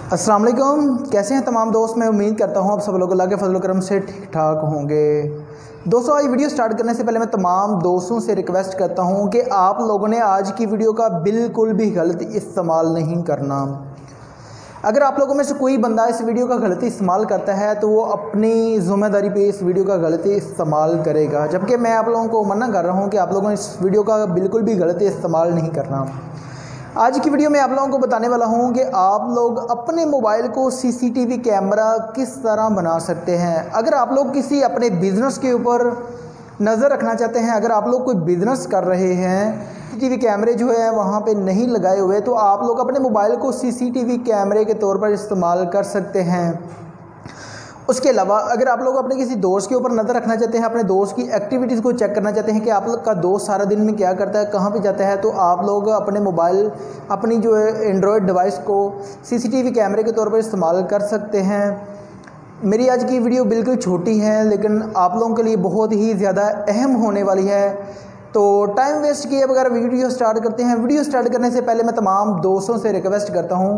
अस्सलाम वालेकुम, कैसे हैं तमाम दोस्त। मैं उम्मीद करता हूं आप सब लोग अल्लाह के फजल करम से ठीक ठाक होंगे। दोस्तों, आज वीडियो स्टार्ट करने से पहले मैं तमाम दोस्तों से रिक्वेस्ट करता हूं कि आप लोगों ने आज की वीडियो का बिल्कुल भी गलत इस्तेमाल नहीं करना। अगर आप लोगों में से कोई बंदा इस वीडियो का गलत इस्तेमाल करता है तो वो अपनी ज़िम्मेदारी पे इस वीडियो का गलत इस्तेमाल करेगा, जबकि मैं आप लोगों को मना कर रहा हूँ कि आप लोगों ने इस वीडियो का बिल्कुल भी गलत इस्तेमाल नहीं करना। आज की वीडियो में आप लोगों को बताने वाला हूं कि आप लोग अपने मोबाइल को सीसीटीवी कैमरा किस तरह बना सकते हैं। अगर आप लोग किसी अपने बिज़नेस के ऊपर नज़र रखना चाहते हैं, अगर आप लोग कोई बिज़नेस कर रहे हैं, सीसीटीवी कैमरे जो है वहां पे नहीं लगाए हुए, तो आप लोग अपने मोबाइल को सीसीटीवी कैमरे के तौर पर इस्तेमाल कर सकते हैं। उसके अलावा अगर आप लोग अपने किसी दोस्त के ऊपर नज़र रखना चाहते हैं, अपने दोस्त की एक्टिविटीज़ को चेक करना चाहते हैं कि आप लोग का दोस्त सारा दिन में क्या करता है, कहाँ पे जाता है, तो आप लोग अपने मोबाइल अपनी जो है एंड्रॉयड डिवाइस को सीसीटीवी कैमरे के तौर पर इस्तेमाल कर सकते हैं। मेरी आज की वीडियो बिल्कुल छोटी है लेकिन आप लोगों के लिए बहुत ही ज़्यादा अहम होने वाली है, तो टाइम वेस्ट किए बगैर वीडियो स्टार्ट करते हैं। वीडियो स्टार्ट करने से पहले मैं तमाम दोस्तों से रिक्वेस्ट करता हूँ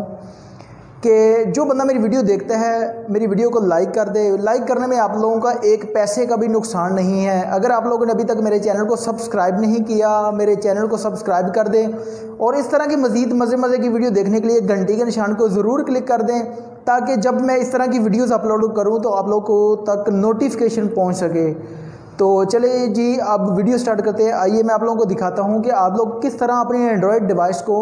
कि जो बंदा मेरी वीडियो देखता है मेरी वीडियो को लाइक कर दे। लाइक करने में आप लोगों का एक पैसे का भी नुकसान नहीं है। अगर आप लोगों ने अभी तक मेरे चैनल को सब्सक्राइब नहीं किया, मेरे चैनल को सब्सक्राइब कर दें और इस तरह की मज़ीद मज़े की वीडियो देखने के लिए घंटी के निशान को ज़रूर क्लिक कर दें, ताकि जब मैं इस तरह की वीडियोज़ अपलोड करूँ तो आप लोगों तक नोटिफिकेशन पहुँच सके। तो चलिए जी, अब वीडियो स्टार्ट करते हैं। आइए मैं आप लोगों को दिखाता हूं कि आप लोग किस तरह अपने एंड्रॉयड डिवाइस को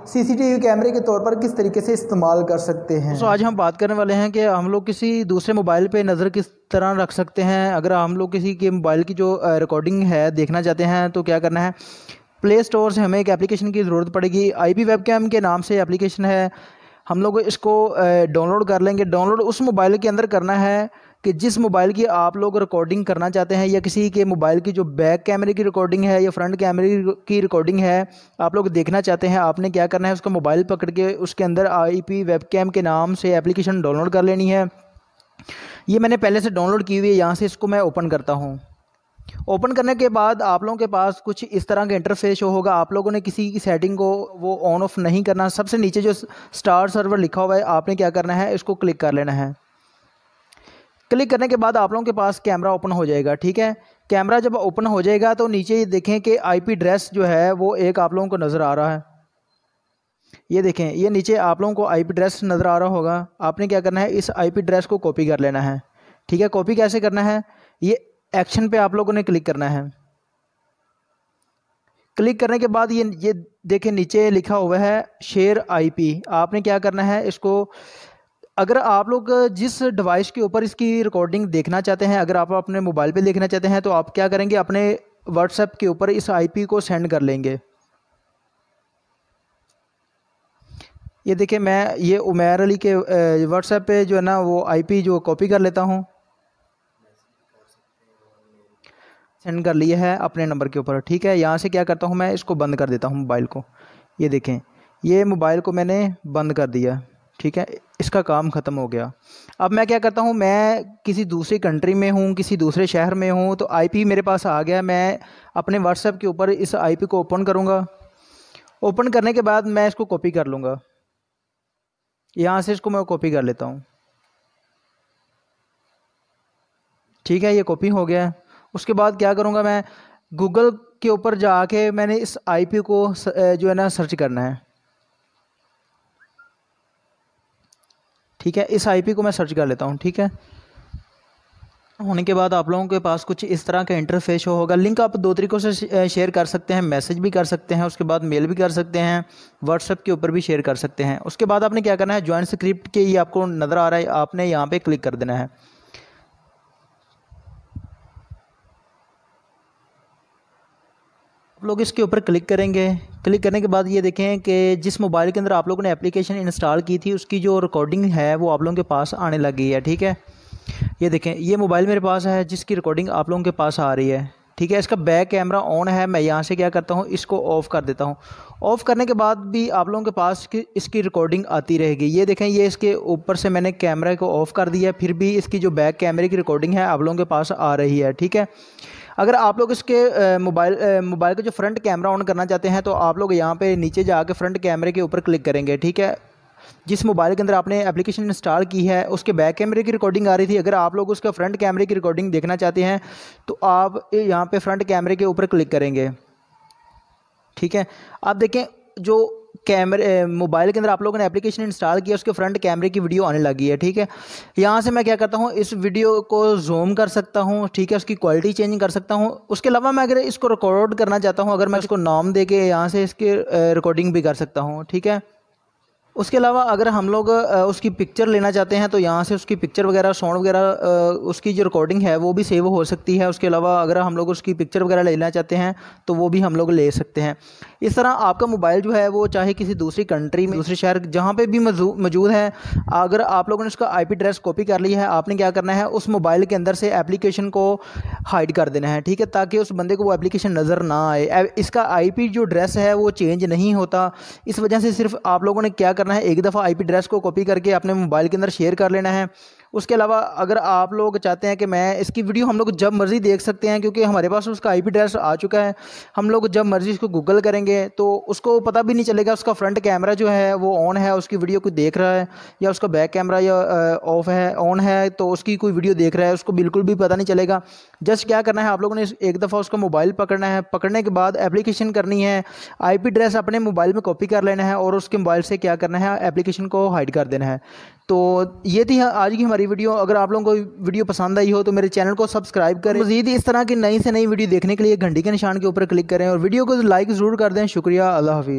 सीसीटीवी कैमरे के तौर पर किस तरीके से इस्तेमाल कर सकते हैं। तो आज हम बात करने वाले हैं कि हम लोग किसी दूसरे मोबाइल पे नज़र किस तरह रख सकते हैं। अगर हम लोग किसी के मोबाइल की जो रिकॉर्डिंग है देखना चाहते हैं तो क्या करना है, प्ले स्टोर से हमें एक एप्लीकेशन की ज़रूरत पड़ेगी। IP वेबकैम के नाम से एप्लीकेशन है, हम लोग इसको डाउनलोड कर लेंगे। डाउनलोड उस मोबाइल के अंदर करना है कि जिस मोबाइल की आप लोग रिकॉर्डिंग करना चाहते हैं, या किसी के मोबाइल की जो बैक कैमरे की रिकॉर्डिंग है या फ्रंट कैमरे की रिकॉर्डिंग है आप लोग देखना चाहते हैं। आपने क्या करना है, उसका मोबाइल पकड़ के उसके अंदर IP वेबकैम के नाम से एप्लीकेशन डाउनलोड कर लेनी है। ये मैंने पहले से डाउनलोड की हुई है, यहाँ से इसको मैं ओपन करता हूँ। ओपन करने के बाद आप लोगों के पास कुछ इस तरह का इंटरफेस होगा। आप लोगों ने किसी की सेटिंग को वो ऑन ऑफ नहीं करना। सबसे नीचे जो स्टार सर्वर लिखा हुआ है आपने क्या करना है, इसको क्लिक कर लेना है। क्लिक करने के बाद आप लोगों के पास कैमरा ओपन हो जाएगा। ठीक है, कैमरा जब ओपन हो जाएगा तो नीचे देखें कि IP एड्रेस जो है वो एक आप लोगों को नज़र आ रहा है। ये देखें, ये नीचे आप लोगों को IP एड्रेस नज़र आ रहा होगा। आपने क्या करना है, इस IP एड्रेस को कॉपी कर लेना है। ठीक है, कॉपी कैसे करना है, ये एक्शन पे आप लोगों ने क्लिक करना है। क्लिक करने के बाद ये देखें नीचे लिखा हुआ है शेयर IP। आपने क्या करना है, इसको अगर आप लोग जिस डिवाइस के ऊपर इसकी रिकॉर्डिंग देखना चाहते हैं, अगर आप अपने मोबाइल पे देखना चाहते हैं तो आप क्या करेंगे, अपने WhatsApp के ऊपर इस IP को सेंड कर लेंगे। ये देखिए, मैं ये उमैर अली के WhatsApp पे जो है ना वो IP जो कॉपी कर लेता हूँ, सेंड कर लिया है अपने नंबर के ऊपर। ठीक है, यहाँ से क्या करता हूँ, मैं इसको बंद कर देता हूँ मोबाइल को। ये देखें, ये मोबाइल को मैंने बंद कर दिया। ठीक है, इसका काम ख़त्म हो गया। अब मैं क्या करता हूँ, मैं किसी दूसरी कंट्री में हूँ, किसी दूसरे शहर में हूँ, तो IP मेरे पास आ गया। मैं अपने WhatsApp के ऊपर इस IP को ओपन करूँगा। ओपन करने के बाद मैं इसको कॉपी कर लूँगा। यहाँ से इसको मैं कॉपी कर लेता हूँ। ठीक है, ये कॉपी हो गया। उसके बाद क्या करूँगा, मैं गूगल के ऊपर जाके मैंने इस IP को जो है ना सर्च करना है। ठीक है, इस IP को मैं सर्च कर लेता हूँ। ठीक है, होने के बाद आप लोगों के पास कुछ इस तरह का इंटरफेस होगा। लिंक आप दो तरीक़ों से शेयर कर सकते हैं, मैसेज भी कर सकते हैं, उसके बाद मेल भी कर सकते हैं, WhatsApp के ऊपर भी शेयर कर सकते हैं। उसके बाद आपने क्या करना है, ज्वाइन स्क्रिप्ट के ये आपको नज़र आ रहा है, आपने यहाँ पे क्लिक कर देना है। आप लोग इसके ऊपर क्लिक करेंगे। क्लिक करने के बाद ये देखें कि जिस मोबाइल के अंदर आप लोगों ने एप्लीकेशन इंस्टॉल की थी उसकी जो रिकॉर्डिंग है वो आप लोगों के पास आने लग गई है। ठीक है, ये देखें, ये मोबाइल मेरे पास है जिसकी रिकॉर्डिंग आप लोगों के पास आ रही है। ठीक है, इसका बैक कैमरा ऑन है। मैं यहाँ से क्या करता हूँ, इसको ऑफ़ कर देता हूँ। ऑफ़ करने के बाद भी आप लोगों के पास इसकी रिकॉर्डिंग आती रहेगी। ये देखें, ये इसके ऊपर से मैंने कैमरे को ऑफ़ कर दिया, फिर भी इसकी जो बैक कैमरे की रिकॉर्डिंग है आप लोगों के पास आ रही है। ठीक है, अगर आप लोग इसके मोबाइल का जो फ्रंट कैमरा ऑन करना चाहते हैं तो आप लोग यहाँ पे नीचे जाके फ्रंट कैमरे के ऊपर क्लिक करेंगे। ठीक है, जिस मोबाइल के अंदर आपने एप्लीकेशन इंस्टॉल की है उसके बैक कैमरे की रिकॉर्डिंग आ रही थी। अगर आप लोग उसका फ्रंट कैमरे की रिकॉर्डिंग देखना चाहते हैं तो आप यहाँ पे फ्रंट कैमरे के ऊपर क्लिक करेंगे। ठीक है, आप देखें जो कैमरे मोबाइल के अंदर आप लोगों ने एप्लीकेशन इंस्टॉल किया उसके फ्रंट कैमरे की वीडियो आने लगी है। ठीक है, यहाँ से मैं क्या करता हूँ, इस वीडियो को जूम कर सकता हूँ। ठीक है, उसकी क्वालिटी चेंज कर सकता हूँ। उसके अलावा मैं अगर इसको रिकॉर्ड करना चाहता हूँ, अगर मैं इसको नाम दे के यहाँ से इसकी रिकॉर्डिंग भी कर सकता हूँ। ठीक है, उसके अलावा अगर हम लोग उसकी पिक्चर लेना चाहते हैं तो यहाँ से उसकी पिक्चर वगैरह साउंड वगैरह उसकी जो रिकॉर्डिंग है वो भी सेव हो सकती है। उसके अलावा अगर हम लोग उसकी पिक्चर वगैरह लेना चाहते हैं तो वो भी हम लोग ले सकते हैं। इस तरह आपका मोबाइल जो है वो चाहे किसी दूसरी कंट्री में, दूसरे शहर जहाँ पे भी मौजूद है, अगर आप लोगों ने उसका IP एड्रेस कॉपी कर लिया है, आपने क्या करना है, उस मोबाइल के अंदर से एप्लीकेशन को हाइड कर देना है। ठीक है, ताकि उस बंदे को वो एप्लीकेशन नज़र ना आए। इसका IP जो एड्रेस है वो चेंज नहीं होता। इस वजह से सिर्फ आप लोगों ने क्या करना है, एक दफ़ा IP एड्रेस को कॉपी करके अपने मोबाइल के अंदर शेयर कर लेना है। उसके अलावा अगर आप लोग चाहते हैं कि मैं इसकी वीडियो हम लोग जब मर्ज़ी देख सकते हैं, क्योंकि हमारे पास उसका IP एड्रेस आ चुका है, हम लोग जब मर्ज़ी इसको गूगल करेंगे तो उसको पता भी नहीं चलेगा उसका फ्रंट कैमरा जो है वो ऑन है, उसकी वीडियो कोई देख रहा है, या उसका बैक कैमरा या ऑफ है, ऑन है तो उसकी कोई वीडियो देख रहा है, उसको बिल्कुल भी पता नहीं चलेगा। जस्ट क्या करना है, आप लोगों ने एक दफ़ा उसका मोबाइल पकड़ना है, पकड़ने के बाद एप्लीकेशन करनी है, IP एड्रेस अपने मोबाइल में कॉपी कर लेना है और उसके मोबाइल से क्या करना है, एप्लीकेशन को हाइड कर देना है। तो ये थी आज की हमारी वीडियो। अगर आप लोगों को वीडियो पसंद आई हो तो मेरे चैनल को सब्सक्राइब करें। मज़ीद इस तरह की नई से नई वीडियो देखने के लिए घंटी के निशान के ऊपर क्लिक करें और वीडियो को लाइक ज़रूर कर दें। शुक्रिया, अल्लाह हाफिज़।